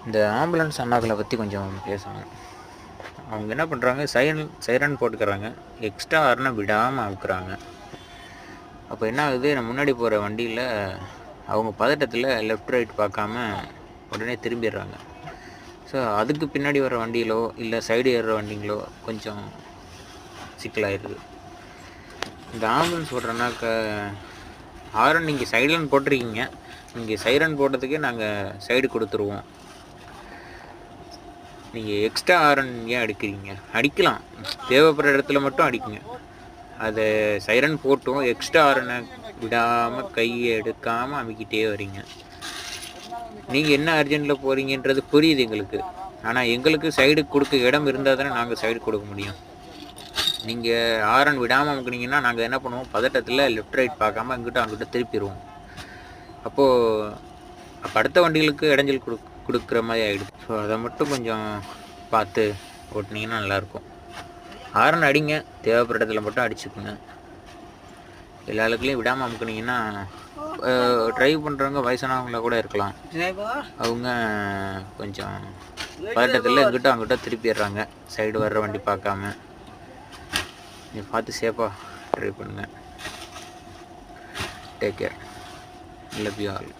இந்த ஆம்புலன்ஸ் அண்ணாக்களை பற்றி கொஞ்சம் பேசணும். அவங்க என்ன பண்ணுறாங்க, சைரன் போட்டுக்கிறாங்க, எக்ஸ்ட்ரா ஹார்னை விடாமல் அமுக்குறாங்க. அப்போ என்ன ஆகுது, நம்ம முன்னாடி போகிற வண்டியில் அவங்க பதட்டத்தில் லெஃப்ட் ரைட் பார்க்காம உடனே திரும்பிடுறாங்க. ஸோ அதுக்கு பின்னாடி வர வண்டியிலோ இல்லை சைடு ஏறுற வண்டிங்களோ கொஞ்சம் சிக்கலாகிடுது. இந்த ஆம்புலன்ஸ் ஓடுறனாக்க ஹாரன் நீங்கள் சைலன் போட்டிருக்கீங்க, நீங்கள் சைரன் போட்டதுக்கே நாங்கள் சைடு கொடுத்துருவோம். நீங்கள் எக்ஸ்ட்ரா ஹாரன் ஏன் அடிக்கிறீங்க? அடிக்கலாம், தேவைப்படுற இடத்துல மட்டும் அடிக்குங்க. அதை சைரன் போட்டும் எக்ஸ்ட்ரா ஹாரனை விடாமல் கையை எடுக்காமல் அமுக்கிட்டே வரீங்க. நீங்கள் என்ன அர்ஜென்ட்டில் போகிறீங்கன்றது புரியுது எங்களுக்கு, ஆனால் எங்களுக்கு சைடு கொடுக்க இடம் இருந்தால் தானே நாங்கள் சைடு கொடுக்க முடியும். நீங்கள் ஹாரன் விடாமல் அமுக்குனீங்கன்னா நாங்கள் என்ன பண்ணுவோம், பதட்டத்தில் லெஃப்ட் ரைட் பார்க்காம அங்கிட்ட திருப்பிடுவோம். அப்போ அடுத்த வண்டிகளுக்கு இடைஞ்சல் கொடுக்குற மாதிரி ஆகிடும். ஸோ அதை மட்டும் கொஞ்சம் பார்த்து ஓட்டினீங்கன்னா நல்லாயிருக்கும். ஹாரன் அடிங்க, தேவைப்படுற இடத்துல மட்டும் அடிச்சுக்குங்க. எல்லா இடத்துலையும் விடாமல் அமுக்குனீங்கன்னா ட்ரைவ் பண்ணுறவங்க வயசானவங்கள கூட இருக்கலாம், அவங்க கொஞ்சம் பதட்டத்தில் அங்கிட்ட திருப்பிடுறாங்க, சைடு வர்ற வண்டி பார்க்காம. நீங்கள் பார்த்து சேஃபாக ட்ரைவ் பண்ணுங்கள். Take care. Love you all.